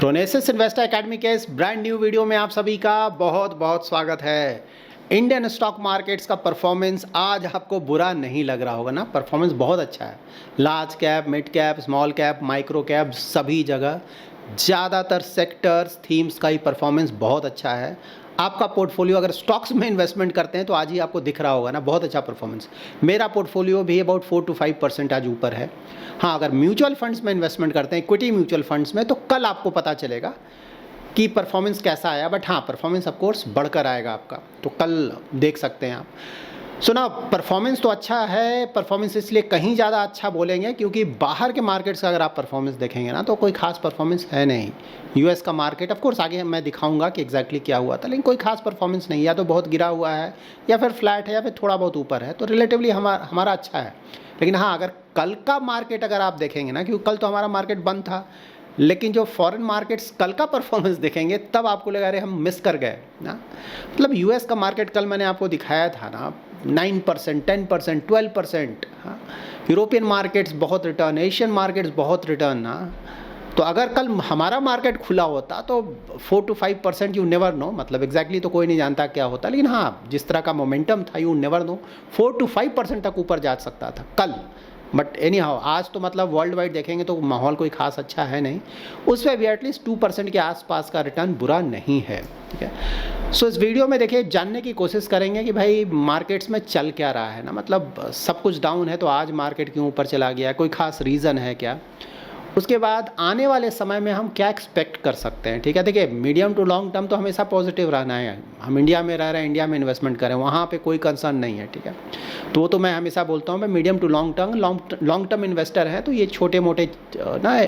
प्रोनेसिस investor academy के इस brand new video में आप सभी का बहुत बहुत स्वागत है। इंडियन स्टॉक मार्केट्स का परफॉर्मेंस आज आपको बुरा नहीं लग रहा होगा ना। परफॉर्मेंस बहुत अच्छा है। Large cap, mid cap, small cap, micro cap, सभी जगह ज़्यादातर सेक्टर्स, थीम्स का ही परफॉर्मेंस बहुत अच्छा है। आपका पोर्टफोलियो अगर स्टॉक्स में इन्वेस्टमेंट करते हैं तो आज ही आपको दिख रहा होगा ना, बहुत अच्छा परफॉर्मेंस। मेरा पोर्टफोलियो भी अबाउट 4 to 5% आज ऊपर है। हाँ, अगर म्यूचुअल फंड्स में इन्वेस्टमेंट करते हैं, इक्विटी म्यूचुअल फंड्स में, तो कल आपको पता चलेगा कि परफॉर्मेंस कैसा आया। बट हाँ, परफॉर्मेंस ऑफ कोर्स बढ़कर आएगा आपका, तो कल देख सकते हैं आप। सुना, परफॉर्मेंस तो अच्छा है। परफॉर्मेंस इसलिए कहीं ज़्यादा अच्छा बोलेंगे क्योंकि बाहर के मार्केट्स का अगर आप परफॉर्मेंस देखेंगे ना तो कोई खास परफॉर्मेंस है नहीं। यूएस का मार्केट ऑफ कोर्स आगे मैं दिखाऊंगा कि एग्जैक्टली क्या हुआ था, लेकिन कोई खास परफॉर्मेंस नहीं, या तो बहुत गिरा हुआ है या फिर फ्लैट है या फिर थोड़ा बहुत ऊपर है, तो रिलेटिवली हमारा अच्छा है। लेकिन हाँ, अगर कल का मार्केट अगर आप देखेंगे ना, क्योंकि कल तो हमारा मार्केट बंद था, लेकिन जो फॉरेन मार्केट्स कल का परफॉर्मेंस देखेंगे तब आपको लगा रहे हम मिस कर गए ना। मतलब यूएस का मार्केट कल मैंने आपको दिखाया था ना, 9%, 10%, 12%। हाँ, यूरोपियन मार्केट्स बहुत रिटर्न, एशियन मार्केट्स बहुत रिटर्न ना। तो अगर कल हमारा मार्केट खुला होता तो 4 to 5%, यू नेवर नो, मतलब एग्जैक्टली तो कोई नहीं जानता क्या होता, लेकिन हाँ, जिस तरह का मोमेंटम था, यू नेवर नो, 4 to 5% तक ऊपर जा सकता था कल। बट एनी हाउ, आज तो मतलब वर्ल्ड वाइड देखेंगे तो माहौल कोई खास अच्छा है नहीं। उस पर भी एटलीस्ट 2% के आसपास का रिटर्न बुरा नहीं है। ठीक है, सो इस वीडियो में देखिए, जानने की कोशिश करेंगे कि भाई मार्केट्स में चल क्या रहा है ना। मतलब सब कुछ डाउन है तो आज मार्केट क्यों ऊपर चला गया, कोई खास रीज़न है क्या। उसके बाद आने वाले समय में हम क्या एक्सपेक्ट कर सकते हैं। ठीक है, देखिए, मीडियम टू लॉन्ग टर्म तो हमेशा पॉजिटिव रहना है। हम इंडिया में रह रहे हैं, इंडिया में इन्वेस्टमेंट करें, वहाँ पे कोई कंसर्न नहीं है। ठीक है, तो वो तो मैं हमेशा बोलता हूँ, मैं medium to long term investor है, तो ये छोटे मोटे ना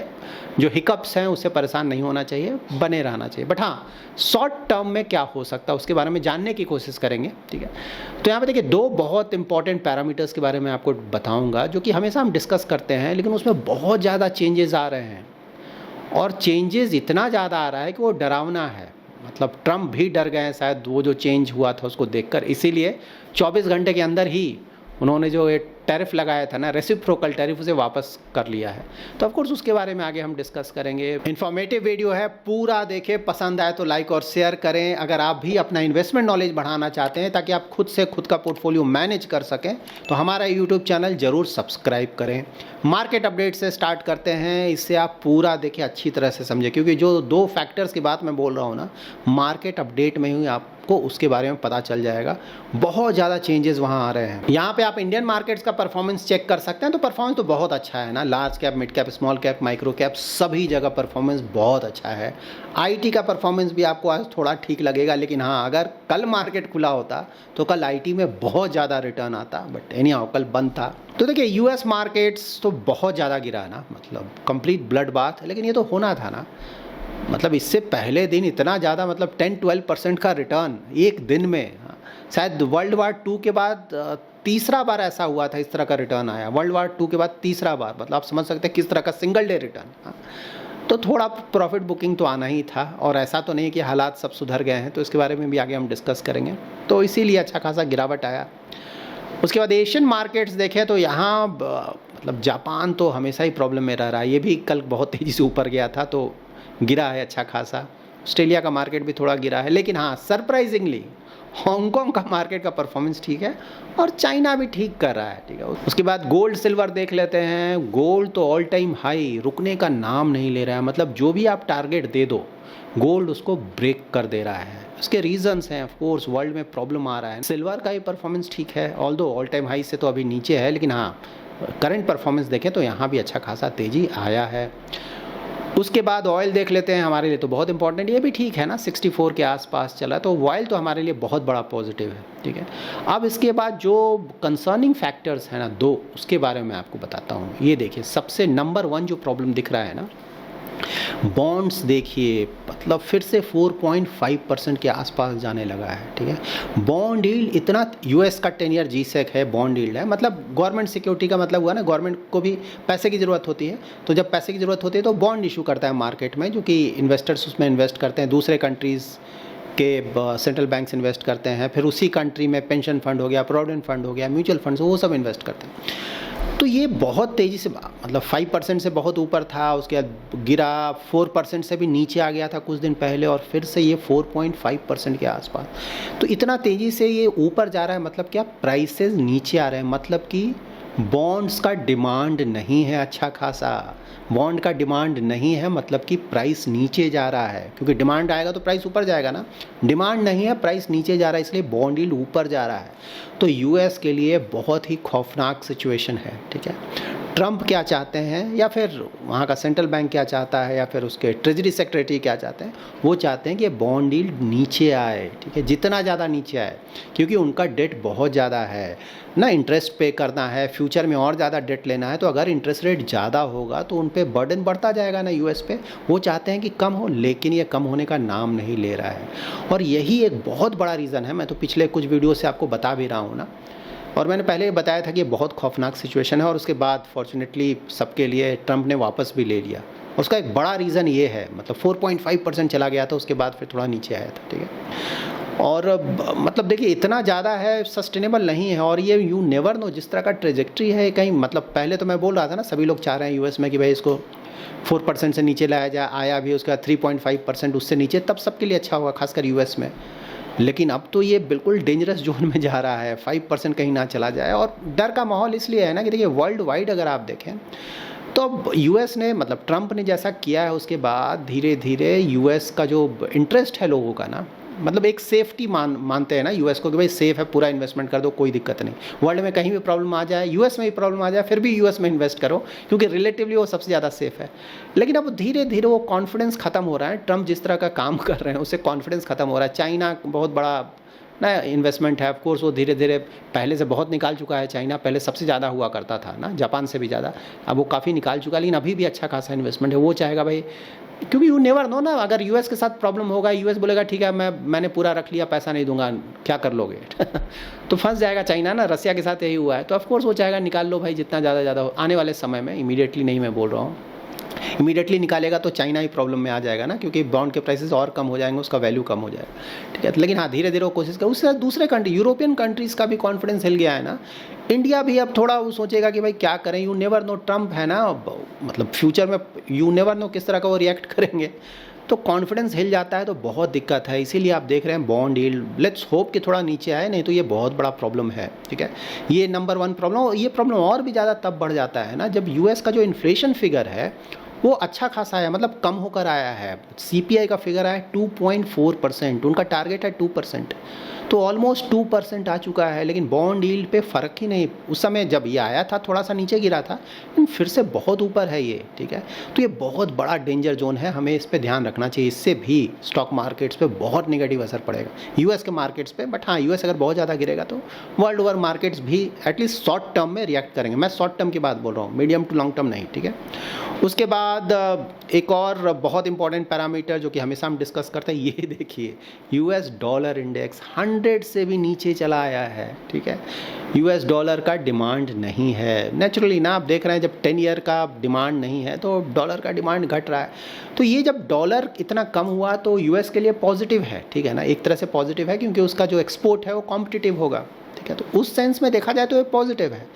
जो हिकअप्स हैं उससे परेशान नहीं होना चाहिए, बने रहना चाहिए। बट हाँ, शॉर्ट टर्म में क्या हो सकता है उसके बारे में जानने की कोशिश करेंगे। ठीक है, तो यहाँ पे देखिए, दो बहुत इंपॉर्टेंट पैरामीटर्स के बारे में आपको बताऊंगा जो कि हमेशा हम डिस्कस करते हैं, लेकिन उसमें बहुत ज़्यादा चेंजेस आ रहे हैं। और चेंजेस इतना ज़्यादा आ रहा है कि वो डरावना है। मतलब ट्रम्प भी डर गए हैं शायद वो जो चेंज हुआ था उसको देखकर, इसीलिए 24 घंटे के अंदर ही उन्होंने जो एक टैरिफ लगाया था ना, रेसिप्रोकल टैरिफ, उसे वापस कर लिया है। तो ऑफ कोर्स उसके बारे में आगे हम डिस्कस करेंगे। इन्फॉर्मेटिव वीडियो है, पूरा देखें, पसंद आए तो लाइक और शेयर करें। अगर आप भी अपना इन्वेस्टमेंट नॉलेज बढ़ाना चाहते हैं ताकि आप खुद से खुद का पोर्टफोलियो मैनेज कर सकें, तो हमारा यूट्यूब चैनल ज़रूर सब्सक्राइब करें। मार्केट अपडेट से स्टार्ट करते हैं, इससे आप पूरा देखें, अच्छी तरह से समझें, क्योंकि जो दो फैक्टर्स की बात मैं बोल रहा हूँ ना, मार्केट अपडेट में ही आपको उसके बारे में पता चल जाएगा। बहुत ज़्यादा चेंजेस वहाँ आ रहे हैं। यहाँ पे आप इंडियन मार्केट्स का परफॉर्मेंस चेक कर सकते हैं, तो परफॉर्मेंस तो बहुत अच्छा है ना। Large cap, mid cap, small cap, micro cap, सभी जगह परफॉर्मेंस बहुत अच्छा है। आईटी का परफॉर्मेंस भी आपको आज थोड़ा ठीक लगेगा, लेकिन हाँ, अगर कल मार्केट खुला होता तो कल आईटी में बहुत ज़्यादा रिटर्न आता। बट एनी हाउ, कल बंद था। तो देखिए, यूएस मार्केट्स तो बहुत ज़्यादा गिरा ना, मतलब कंप्लीट ब्लड बाथ। लेकिन ये तो होना था ना, मतलब इससे पहले दिन इतना ज़्यादा, मतलब 10-12% का रिटर्न एक दिन में। शायद वर्ल्ड वार 2 के बाद तीसरा बार ऐसा हुआ था, इस तरह का रिटर्न आया। वर्ल्ड वार 2 के बाद तीसरा बार, मतलब आप समझ सकते हैं किस तरह का सिंगल डे रिटर्न। तो थोड़ा प्रॉफिट बुकिंग तो आना ही था, और ऐसा तो नहीं कि हालात सब सुधर गए हैं, तो इसके बारे में भी आगे हम डिस्कस करेंगे। तो इसीलिए अच्छा खासा गिरावट आया। उसके बाद एशियन मार्केट्स देखें तो यहाँ मतलब जापान तो हमेशा ही प्रॉब्लम में रह रहा है, ये भी कल बहुत तेज़ी से ऊपर गया था तो गिरा है अच्छा खासा। ऑस्ट्रेलिया का मार्केट भी थोड़ा गिरा है, लेकिन हाँ, सरप्राइजिंगली हांगकांग का मार्केट का परफॉर्मेंस ठीक है, और चाइना भी ठीक कर रहा है। ठीक है, उसके बाद गोल्ड सिल्वर देख लेते हैं। गोल्ड तो ऑल टाइम हाई, रुकने का नाम नहीं ले रहा है। मतलब जो भी आप टारगेट दे दो, गोल्ड उसको ब्रेक कर दे रहा है। उसके रीजंस हैं, ऑफ कोर्स वर्ल्ड में प्रॉब्लम आ रहा है। सिल्वर का ही परफॉर्मेंस ठीक है, ऑल्दो ऑल टाइम हाई से तो अभी नीचे है, लेकिन हाँ, करंट परफॉर्मेंस देखें तो यहाँ भी अच्छा खासा तेज़ी आया है। उसके बाद ऑयल देख लेते हैं, हमारे लिए तो बहुत इंपॉर्टेंट, ये भी ठीक है ना, 64 के आसपास चला, तो ऑयल तो हमारे लिए बहुत बड़ा पॉजिटिव है। ठीक है, अब इसके बाद जो कंसर्निंग फैक्टर्स हैं ना, दो, उसके बारे में आपको बताता हूँ। ये देखिए, सबसे नंबर 1 जो प्रॉब्लम दिख रहा है ना, बॉन्ड्स देखिए, मतलब फिर से 4.5% के आसपास जाने लगा है। ठीक है, बॉन्ड यील्ड इतना, यूएस का 10 ईयर जीसेक है, बॉन्ड यील्ड है, मतलब गवर्नमेंट सिक्योरिटी का मतलब हुआ ना, गवर्नमेंट को भी पैसे की ज़रूरत होती है, तो जब पैसे की ज़रूरत होती है तो बॉन्ड इशू करता है मार्केट में, जो कि इन्वेस्टर्स उसमें इन्वेस्ट करते हैं, दूसरे कंट्रीज़ के सेंट्रल बैंक्स इन्वेस्ट करते हैं, फिर उसी कंट्री में पेंशन फंड हो गया, प्रोविडेंट फंड हो गया, म्यूचुअल फंड्स, वो सब इन्वेस्ट करते हैं। तो ये बहुत तेज़ी से मतलब 5% से बहुत ऊपर था, उसके बाद गिरा 4% से भी नीचे आ गया था कुछ दिन पहले, और फिर से ये 4.5% के आसपास। तो इतना तेज़ी से ये ऊपर जा रहा है, मतलब क्या, प्राइसेस नीचे आ रहे हैं, मतलब कि बॉन्ड्स का डिमांड नहीं है अच्छा खासा। बॉन्ड का डिमांड नहीं है, मतलब कि प्राइस नीचे जा रहा है, क्योंकि डिमांड आएगा तो प्राइस ऊपर जाएगा ना। डिमांड नहीं है, प्राइस नीचे जा रहा है, इसलिए बॉन्ड यील्ड ऊपर जा रहा है। तो यूएस के लिए बहुत ही खौफनाक सिचुएशन है, ठीक है। ट्रंप क्या चाहते हैं, या फिर वहाँ का सेंट्रल बैंक क्या चाहता है, या फिर उसके ट्रेजरी सेक्रेटरी क्या चाहते हैं, वो चाहते हैं कि बॉन्ड यील्ड नीचे आए, ठीक है, जितना ज़्यादा नीचे आए, क्योंकि उनका डेट बहुत ज़्यादा है ना, इंटरेस्ट पे करना है, फ्यूचर में और ज़्यादा डेट लेना है। तो अगर इंटरेस्ट रेट ज़्यादा होगा तो उन पे बर्डन बढ़ता जाएगा ना यूएस पे। वो चाहते हैं कि कम हो, लेकिन ये कम होने का नाम नहीं ले रहा है, और यही एक बहुत बड़ा रीज़न है। मैं तो पिछले कुछ वीडियो से आपको बता भी रहा हूँ ना, और मैंने पहले बताया था कि ये बहुत खौफनाक सिचुएशन है, और उसके बाद फॉर्चुनेटली सबके लिए ट्रंप ने वापस भी ले लिया। उसका एक बड़ा रीज़न ये है, मतलब 4.5% चला गया था, उसके बाद फिर थोड़ा नीचे आया था, ठीक है। और मतलब देखिए इतना ज़्यादा है, सस्टेनेबल नहीं है, और ये यू नेवर नो जिस तरह का ट्रेजेक्ट्री है कहीं, मतलब पहले तो मैं बोल रहा था ना, सभी लोग चाह रहे हैं यूएस में कि भाई इसको 4% से नीचे लाया जाए, आया भी, उसके बाद 3.5% उससे नीचे, तब सबके लिए अच्छा होगा, खासकर यूएस में। लेकिन अब तो ये बिल्कुल डेंजरस जोन में जा रहा है, 5% कहीं ना चला जाए। और डर का माहौल इसलिए है ना कि देखिए वर्ल्ड वाइड अगर आप देखें तो अब यूएस ने, मतलब ट्रंप ने जैसा किया है, उसके बाद धीरे धीरे यूएस का जो इंटरेस्ट है लोगों का ना, मतलब एक सेफ्टी मानते हैं ना यूएस को कि भाई सेफ है, पूरा इन्वेस्टमेंट कर दो, कोई दिक्कत नहीं। वर्ल्ड में कहीं भी प्रॉब्लम आ जाए, यूएस में भी प्रॉब्लम आ जाए, फिर भी यूएस में इन्वेस्ट करो, क्योंकि रिलेटिवली वो सबसे ज़्यादा सेफ है। लेकिन अब धीरे धीरे वो कॉन्फिडेंस खत्म हो रहा है, ट्रंप जिस तरह का काम कर रहे हैं उससे कॉन्फिडेंस खत्म हो रहा है। चाइना बहुत बड़ा ना इन्वेस्टमेंट है, ऑफकोर्स वो धीरे धीरे पहले से बहुत निकाल चुका है। चाइना पहले सबसे ज़्यादा हुआ करता था ना, जापान से भी ज़्यादा, अब वो काफ़ी निकाल चुका है, लेकिन अभी भी अच्छा खासा इन्वेस्टमेंट है। वो चाहेगा भाई, क्योंकि यू नेवर नो ना, अगर यूएस के साथ प्रॉब्लम होगा, यूएस बोलेगा ठीक है मैंने पूरा रख लिया, पैसा नहीं दूंगा, क्या कर लोगे तो फंस जाएगा चाइना ना। रसिया के साथ यही हुआ है, तो ऑफकोर्स वो चाहेगा निकाल लो भाई जितना ज़्यादा हो। आने वाले समय में, इमीडिएटली नहीं मैं बोल रहा हूँ, इमीडिएटली निकालेगा तो चाइना ही प्रॉब्लम में आ जाएगा ना, क्योंकि बॉन्ड के प्राइसेस और कम हो जाएंगे, उसका वैल्यू कम हो जाएगा, ठीक है। लेकिन हाँ, धीरे धीरे वो कोशिश कर। उससे दूसरे कंट्री, यूरोपियन कंट्रीज़ का भी कॉन्फिडेंस हिल गया है ना। इंडिया भी अब थोड़ा वो सोचेगा कि भाई क्या करें, यू नेवर नो, ट्रंप है ना, मतलब फ्यूचर में यू नेवर नो किस तरह का वो रिएक्ट करेंगे। तो कॉन्फिडेंस हिल जाता है तो बहुत दिक्कत है। इसीलिए आप देख रहे हैं बॉन्ड यील्ड, लेट्स होप कि थोड़ा नीचे आए, नहीं तो ये बहुत बड़ा प्रॉब्लम है, ठीक है। ये नंबर 1 प्रॉब्लम। ये प्रॉब्लम और भी ज़्यादा तब बढ़ जाता है ना जब यूएस का जो इन्फ्लेशन फिगर है वो अच्छा खासा है, मतलब कम होकर आया है। सीपीआई का फिगर है 2.4%, उनका टारगेट है 2%, तो ऑलमोस्ट 2% आ चुका है। लेकिन बॉन्ड यील्ड पे फ़र्क ही नहीं, उस समय जब ये आया था थोड़ा सा नीचे गिरा था, लेकिन फिर से बहुत ऊपर है ये, ठीक है। तो ये बहुत बड़ा डेंजर जोन है, हमें इस पे ध्यान रखना चाहिए। इससे भी स्टॉक मार्केट्स पे बहुत नेगेटिव असर पड़ेगा, यूएस के मार्केट्स पे। बट हाँ, यूएस अगर बहुत ज़्यादा गिरेगा तो वर्ल्ड ओवर मार्केट्स भी एटलीस्ट शॉर्ट टर्म में रिएक्ट करेंगे। मैं शॉर्ट टर्म की बात बोल रहा हूँ, मीडियम टू लॉन्ग टर्म नहीं, ठीक है। उसके बाद एक और बहुत इंपॉर्टेंट पैरामीटर जो कि हमेशा हम डिस्कस करते हैं, ये देखिए यूएस डॉलर इंडेक्स 100 से भी नीचे चला आया है, ठीक है। यूएस डॉलर का डिमांड नहीं है नेचुरली ना, आप देख रहे हैं जब 10 ईयर का डिमांड नहीं है तो डॉलर का डिमांड घट रहा है। तो ये जब डॉलर इतना कम हुआ तो यूएस के लिए पॉजिटिव है, ठीक है ना, एक तरह से पॉजिटिव है, क्योंकि उसका जो एक्सपोर्ट है वो कॉम्पिटिटिव होगा, ठीक है। तो उस सेंस में देखा जाए तो ये पॉजिटिव है।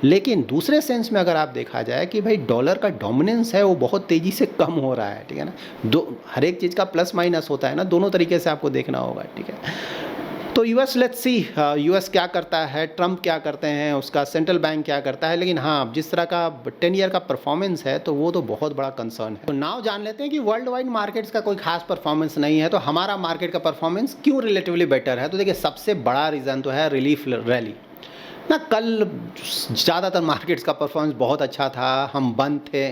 लेकिन दूसरे सेंस में अगर आप देखा जाए कि भाई डॉलर का डोमिनेंस है वो बहुत तेज़ी से कम हो रहा है, ठीक है ना। हर एक चीज़ का प्लस माइनस होता है ना, दोनों तरीके से आपको देखना होगा, ठीक है। तो यूएस, लेट्स सी यूएस क्या करता है, ट्रंप क्या करते हैं, उसका सेंट्रल बैंक क्या करता है। लेकिन हाँ, जिस तरह का 10 ईयर का परफॉर्मेंस है तो वो तो बहुत बड़ा कंसर्न है। तो नाउ जान लेते हैं कि वर्ल्ड वाइड मार्केट्स का कोई खास परफॉर्मेंस नहीं है, तो हमारा मार्केट का परफॉर्मेंस क्यों रिलेटिवली बेटर है। तो देखिए, सबसे बड़ा रीज़न तो है रिलीफ रैली ना। कल ज़्यादातर मार्केट्स का परफॉर्मेंस बहुत अच्छा था, हम बंद थे,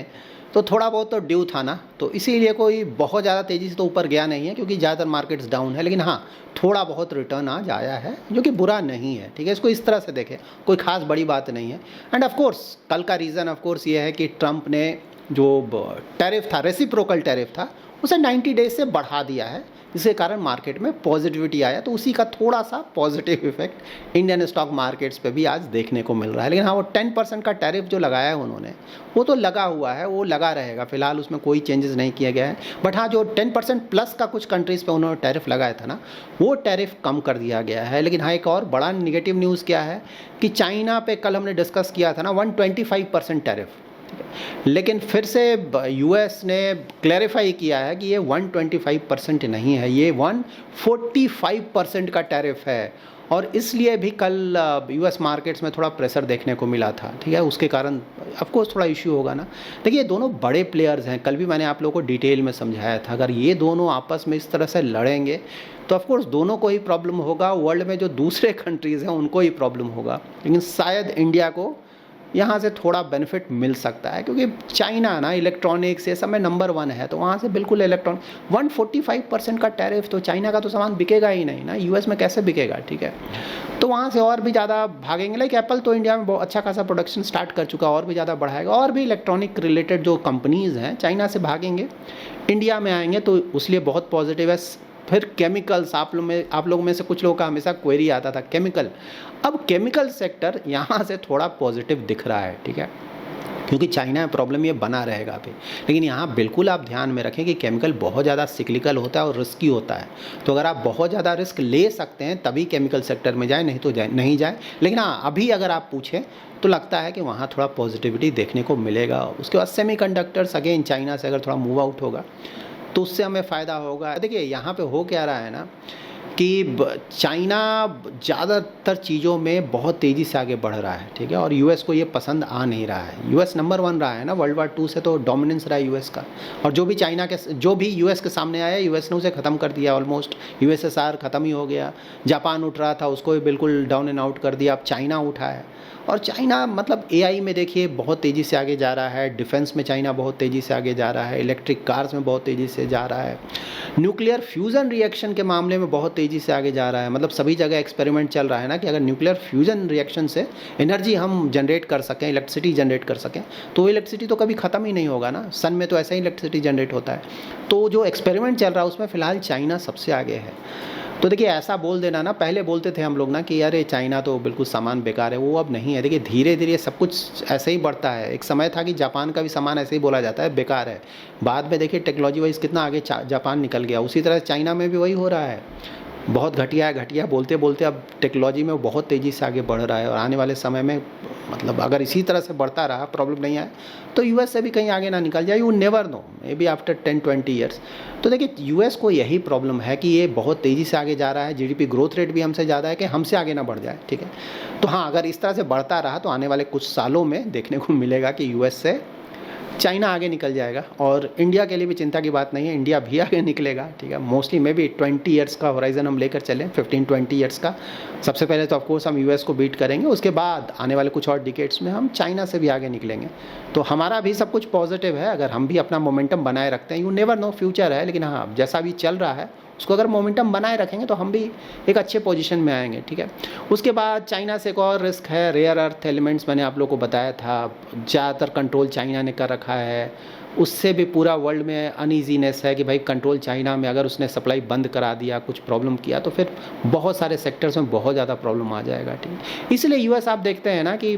तो थोड़ा बहुत तो ड्यू था ना, तो इसीलिए कोई बहुत ज़्यादा तेज़ी से तो ऊपर गया नहीं है, क्योंकि ज़्यादातर मार्केट्स डाउन है। लेकिन हाँ, थोड़ा बहुत रिटर्न आज आया है, जो कि बुरा नहीं है, ठीक है। इसको इस तरह से देखें, कोई खास बड़ी बात नहीं है। एंड ऑफ कोर्स कल का रीज़न ऑफ कोर्स ये है कि ट्रंप ने जो टैरिफ था, रेसिप्रोकल टैरिफ था, उसे 90 डेज से बढ़ा दिया है, इसके कारण मार्केट में पॉजिटिविटी आया। तो उसी का थोड़ा सा positive effect Indian stock markets पे भी आज देखने को मिल रहा है। लेकिन हाँ, वो 10% का टैरिफ जो लगाया है उन्होंने, वो तो लगा हुआ है, वो लगा रहेगा, फिलहाल उसमें कोई चेंजेस नहीं किया गया है। बट हाँ, जो 10% प्लस का कुछ कंट्रीज़ पे उन्होंने टैरिफ लगाया था ना, वो टैरिफ कम कर दिया गया है। लेकिन हाँ, एक और बड़ा निगेटिव न्यूज़ क्या है कि चाइना पे कल हमने डिस्कस किया था ना 125% टैरिफ, लेकिन फिर से यूएस ने क्लैरिफाई किया है कि ये 125% नहीं है, ये 145% का टैरिफ है। और इसलिए भी कल यूएस मार्केट्स में थोड़ा प्रेशर देखने को मिला था, ठीक है। उसके कारण ऑफकोर्स थोड़ा इश्यू होगा ना। देखिए, ये दोनों बड़े प्लेयर्स हैं, कल भी मैंने आप लोगों को डिटेल में समझाया था। अगर ये दोनों आपस में इस तरह से लड़ेंगे तो ऑफकोर्स दोनों को ही प्रॉब्लम होगा, वर्ल्ड में जो दूसरे कंट्रीज़ हैं उनको ही प्रॉब्लम होगा। लेकिन शायद इंडिया को यहाँ से थोड़ा बेनिफिट मिल सकता है, क्योंकि चाइना ना इलेक्ट्रॉनिक्स ये सब में नंबर 1 है। तो वहाँ से बिल्कुल 145% का टैरिफ, तो चाइना का तो सामान बिकेगा ही नहीं ना, यूएस में कैसे बिकेगा, ठीक है। तो वहाँ से और भी ज़्यादा भागेंगे। लाइक एप्पल तो इंडिया में बहुत अच्छा खासा प्रोडक्शन स्टार्ट कर चुका, और भी ज़्यादा बढ़ाएगा। और भी इलेक्ट्रॉनिक रिलेटेड जो कंपनीज़ हैं चाइना से भागेंगे, इंडिया में आएंगे, तो उसलिए बहुत पॉजिटिव है। फिर केमिकल्स, आप लोग में से कुछ लोगों का हमेशा क्वेरी आता था केमिकल। अब केमिकल सेक्टर यहाँ से थोड़ा पॉजिटिव दिख रहा है, ठीक है, क्योंकि चाइना में प्रॉब्लम ये बना रहेगा अभी। लेकिन यहाँ बिल्कुल आप ध्यान में रखें कि केमिकल बहुत ज़्यादा सिक्लिकल होता है और रिस्की होता है। तो अगर आप बहुत ज़्यादा रिस्क ले सकते हैं तभी केमिकल सेक्टर में जाए, नहीं तो नहीं जाए। लेकिन हाँ, अभी अगर आप पूछें तो लगता है कि वहाँ थोड़ा पॉजिटिविटी देखने को मिलेगा। उसके बाद सेमीकंडक्टर्स, अगेन चाइना से अगर थोड़ा मूव आउट होगा तो उससे हमें फ़ायदा होगा। देखिए, यहाँ पे हो क्या रहा है ना कि चाइना ज़्यादातर चीज़ों में बहुत तेज़ी से आगे बढ़ रहा है, ठीक है, और यूएस को ये पसंद आ नहीं रहा है। यूएस नंबर 1 रहा है ना, वर्ल्ड वार 2 से तो डोमिनेंस रहा है यूएस का। और जो भी यूएस के सामने आया, यूएस ने उसे ख़त्म कर दिया ऑलमोस्ट। यूएसएसआर ख़त्म ही हो गया। जापान उठ रहा था, उसको भी बिल्कुल डाउन एंड आउट कर दिया। अब चाइना उठा है, और चाइना मतलब एआई में देखिए बहुत तेज़ी से आगे जा रहा है। डिफेंस में चाइना बहुत तेज़ी से आगे जा रहा है। इलेक्ट्रिक कार्स में बहुत तेज़ी से जा रहा है। न्यूक्लियर फ्यूज़न रिएक्शन के मामले में बहुत तेज़ी से आगे जा रहा है। मतलब सभी जगह एक्सपेरिमेंट चल रहा है ना कि अगर न्यूक्लियर फ्यूज़न रिएक्शन से एनर्जी हम जनरेट कर सकें, इलेक्ट्रिसिटी जनरेट कर सकें, तो इलेक्ट्रिसिटी तो कभी ख़त्म ही नहीं होगा ना। सन में तो ऐसा ही इलेक्ट्रिसिटी जनरेट होता है। तो जो एक्सपेरिमेंट चल रहा है उसमें फ़िलहाल चाइना सबसे आगे है। तो देखिए, ऐसा बोल देना ना, पहले बोलते थे हम लोग ना कि अरे चाइना तो बिल्कुल सामान बेकार है, वो अब नहीं है। देखिए, धीरे धीरे सब कुछ ऐसे ही बढ़ता है। एक समय था कि जापान का भी सामान ऐसे ही बोला जाता है, बेकार है। बाद में देखिए टेक्नोलॉजी वाइज कितना आगे जापान निकल गया। उसी तरह चाइना में भी वही हो रहा है। बहुत घटिया है, घटिया बोलते बोलते अब टेक्नोलॉजी में बहुत तेज़ी से आगे बढ़ रहा है। और आने वाले समय में मतलब अगर इसी तरह से बढ़ता रहा, प्रॉब्लम नहीं आए, तो यूएस से भी कहीं आगे ना निकल जाए। You never know, may be after 10-20 years. तो देखिए, यूएस को यही प्रॉब्लम है कि ये बहुत तेज़ी से आगे जा रहा है। जीडीपी ग्रोथ रेट भी हमसे ज़्यादा है कि हमसे आगे ना बढ़ जाए, ठीक है। तो हाँ, अगर इस तरह से बढ़ता रहा तो आने वाले कुछ सालों में देखने को मिलेगा कि यूएस से चाइना आगे निकल जाएगा। और इंडिया के लिए भी चिंता की बात नहीं है, इंडिया भी आगे निकलेगा, ठीक है। मोस्टली मे बी 20 ईयर्स का होराइजन हम लेकर चलें, 15-20 ईयर्स का। सबसे पहले तो ऑफकोर्स हम यूएस को बीट करेंगे, उसके बाद आने वाले कुछ और डिकेड्स में हम चाइना से भी आगे निकलेंगे। तो हमारा भी सब कुछ पॉजिटिव है अगर हम भी अपना मोमेंटम बनाए रखते हैं। यू नेवर नो, फ्यूचर है। लेकिन हाँ, जैसा भी चल रहा है उसको अगर मोमेंटम बनाए रखेंगे तो हम भी एक अच्छे पोजीशन में आएंगे, ठीक है। उसके बाद चाइना से एक और रिस्क है, रेयर अर्थ एलिमेंट्स। मैंने आप लोगों को बताया था, ज़्यादातर कंट्रोल चाइना ने कर रखा है। उससे भी पूरा वर्ल्ड में अनईजीनेस है कि भाई कंट्रोल चाइना में अगर उसने सप्लाई बंद करा दिया, कुछ प्रॉब्लम किया, तो फिर बहुत सारे सेक्टर्स में बहुत ज़्यादा प्रॉब्लम आ जाएगा, ठीक है। इसलिए यूएस आप देखते हैं ना कि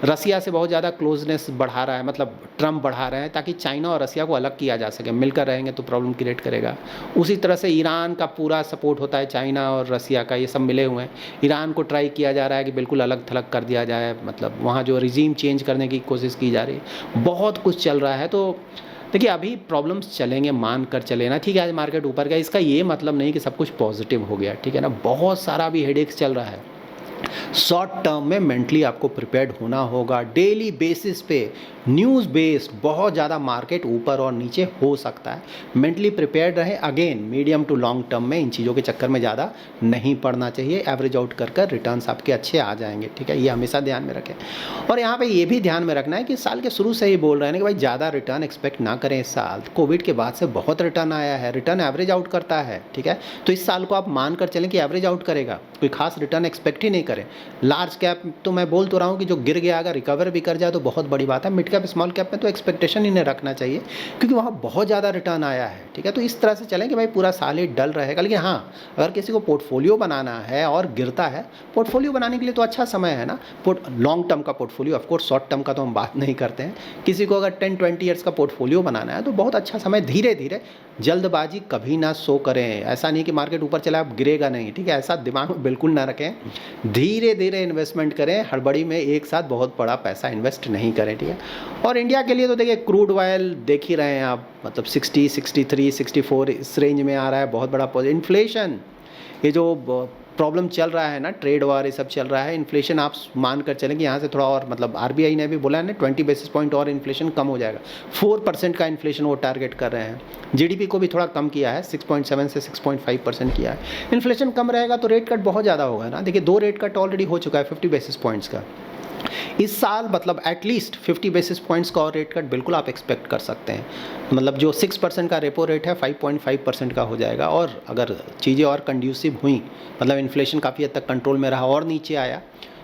रसिया से बहुत ज़्यादा क्लोजनेस बढ़ा रहा है, मतलब ट्रम्प बढ़ा रहे हैं ताकि चाइना और रसिया को अलग किया जा सके। मिलकर रहेंगे तो प्रॉब्लम क्रिएट करेगा। उसी तरह से ईरान का पूरा सपोर्ट होता है, चाइना और रसिया का, ये सब मिले हुए हैं। ईरान को ट्राई किया जा रहा है कि बिल्कुल अलग थलग कर दिया जाए, मतलब वहाँ जो रिजीम चेंज करने की कोशिश की जा रही है। बहुत कुछ चल रहा है। तो देखिए, अभी प्रॉब्लम्स चलेंगे, मान कर चले ना, ठीक है। आज मार्केट ऊपर गया, इसका ये मतलब नहीं कि सब कुछ पॉजिटिव हो गया, ठीक है ना। बहुत सारा भी हेडेक्स चल रहा है। शॉर्ट टर्म में मेंटली आपको प्रिपेयर्ड होना होगा। डेली बेसिस पे न्यूज़ बेस्ड बहुत ज़्यादा मार्केट ऊपर और नीचे हो सकता है। मेंटली प्रिपेयर्ड रहें। Again, medium to long term में इन चीज़ों के चक्कर में ज़्यादा नहीं पड़ना चाहिए। एवरेज आउट कर कर रिटर्न्स आपके अच्छे आ जाएंगे, ठीक है। ये हमेशा ध्यान में रखें। और यहाँ पे ये भी ध्यान में रखना है कि साल के शुरू से ही बोल रहे हैं कि भाई ज़्यादा रिटर्न एक्सपेक्ट ना करें इस साल। कोविड के बाद से बहुत रिटर्न आया है, रिटर्न एवरेज आउट करता है, ठीक है। तो इस साल को आप मान कर चलें कि एवरेज आउट करेगा, कोई खास रिटर्न एक्सपेक्ट ही नहीं करें। करें। लार्ज कैप तो मैं बोल तो रहा हूँ कि जो गिर गया अगर रिकवर भी कर जाए तो बहुत बड़ी बात है। मिड कैप स्मॉल कैप में तो एक्सपेक्टेशन ही नहीं रखना चाहिए क्योंकि वहाँ बहुत ज़्यादा रिटर्न आया है, ठीक है। तो इस तरह से चलें कि भाई पूरा साल ही डल रहेगा। लेकिन हाँ, अगर किसी को पोर्टफोलियो बनाना है और गिरता है, पोर्टफोलियो बनाने के लिए तो अच्छा समय है ना। लॉन्ग टर्म का पोर्टफोलियो, ऑफकोर्स शॉर्ट टर्म का तो हम बात नहीं करते हैं। किसी को अगर 10-20 ईयर्स का पोर्टफोलियो बनाना है तो बहुत अच्छा समय, धीरे धीरे, जल्दबाजी कभी ना सो करें। ऐसा नहीं कि मार्केट ऊपर चला अब गिरेगा नहीं, ठीक है, ऐसा दिमाग में बिल्कुल ना रखें। धीरे धीरे इन्वेस्टमेंट करें, हड़बड़ी में एक साथ बहुत बड़ा पैसा इन्वेस्ट नहीं करें, ठीक है। और इंडिया के लिए तो देखिए क्रूड ऑयल देख ही रहे हैं आप, मतलब 60, 63, 64 इस रेंज में आ रहा है, बहुत बड़ा इन्फ्लेशन, ये जो प्रॉब्लम चल रहा है ना, ट्रेड वॉर ये सब चल रहा है, इन्फ्लेशन आप मान कर चलें कि यहाँ से थोड़ा और, मतलब आरबीआई ने भी बोला है ना 20 बेसिस पॉइंट और इन्फ्लेशन कम हो जाएगा। 4% का इन्फ्लेशन वो टारगेट कर रहे हैं। जीडीपी को भी थोड़ा कम किया है, 6.7 से 6.5% किया है। इन्फ्लेशन कम रहेगा तो रेट कट बहुत ज़्यादा होगा ना। देखिए 2 रेट कट ऑलरेडी हो चुका है 50 बेसिस पॉइंट्स का। इस साल मतलब एटलीस्ट 50 बेसिस पॉइंट्स का और रेट कट बिल्कुल आप एक्सपेक्ट कर सकते हैं। मतलब जो 6% का रेपो रेट है 5.5% का हो जाएगा। और अगर चीज़ें और कंड्यूसिव हुई, मतलब इन्फ्लेशन काफ़ी हद तक कंट्रोल में रहा और नीचे आया,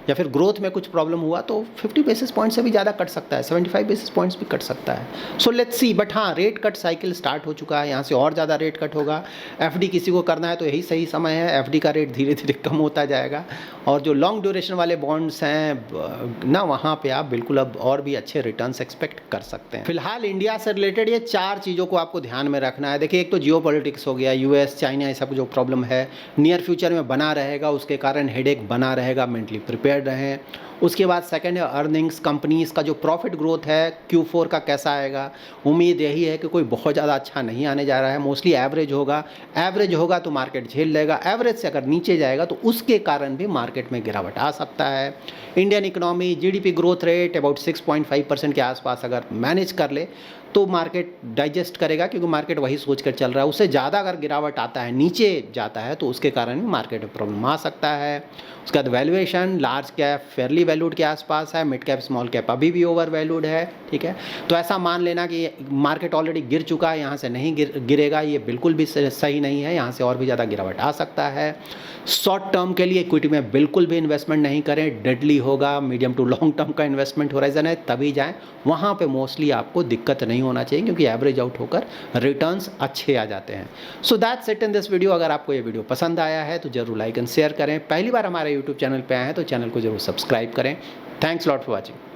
या फिर ग्रोथ में कुछ प्रॉब्लम हुआ, तो 50 बेसिस पॉइंट से भी ज़्यादा कट सकता है, 75 बेसिस पॉइंट्स भी कट सकता है। So let's see. बट हाँ, रेट कट साइकिल स्टार्ट हो चुका है, यहाँ से और ज़्यादा रेट कट होगा। एफडी किसी को करना है तो यही सही समय है, एफडी का रेट धीरे धीरे कम होता जाएगा। और जो लॉन्ग ड्यूरेशन वाले बॉन्ड्स हैं ना, वहाँ पे आप बिल्कुल अब और भी अच्छे रिटर्न्स एक्सपेक्ट कर सकते हैं। फिलहाल इंडिया से रिलेटेड ये 4 चीज़ों को आपको ध्यान में रखना है। देखिए, एक तो जियो पॉलिटिक्स हो गया, यूएस चाइना, ये सब जो प्रॉब्लम है नियर फ्यूचर में बना रहेगा, उसके कारण हेडेक बना रहेगा, मेंटली प्रिपेयर्ड रहें। उसके बाद सेकंड है अर्निंग्स, कंपनीज़ का जो प्रॉफिट ग्रोथ है Q4 का कैसा आएगा। उम्मीद यही है कि कोई बहुत ज़्यादा अच्छा नहीं आने जा रहा है, मोस्टली एवरेज होगा। एवरेज होगा तो मार्केट झेल लेगा, एवरेज से अगर नीचे जाएगा तो उसके कारण भी मार्केट में गिरावट आ सकता है। Indian economy GDP growth rate about 6.5% के आसपास अगर मैनेज कर ले तो मार्केट डाइजेस्ट करेगा, क्योंकि मार्केट वही सोच कर चल रहा है। उससे ज़्यादा अगर गिरावट आता है, नीचे जाता है, तो उसके कारण भी मार्केट में प्रॉब्लम आ सकता है। उसके बाद valuation, large cap Fairlie valued के आसपास है, मिड कैप स्मॉल कैप अभी भी ओवर वैल्यूड है, ठीक है। तो ऐसा मान लेना कि मार्केट ऑलरेडी गिर चुका है, यहाँ से नहीं गिरेगा, ये बिल्कुल भी सही नहीं है, यहाँ से और भी ज़्यादा गिरावट आ सकता है। शॉर्ट टर्म के लिए इक्विटी में बिल्कुल भी इन्वेस्टमेंट नहीं करें, डेडली होगा। मीडियम टू लॉन्ग टर्म का इन्वेस्टमेंट होराइजन है तभी जाएं, वहाँ पे मोस्टली आपको दिक्कत नहीं होना चाहिए, क्योंकि एवरेज आउट होकर रिटर्न्स अच्छे आ जाते हैं। So that's it in this video. अगर आपको ये वीडियो पसंद आया है तो जरूर लाइक एंड शेयर करें। पहली बार हमारे यूट्यूब चैनल पे आए हैं तो चैनल को जरूर सब्सक्राइब करें। Thanks lot for watching.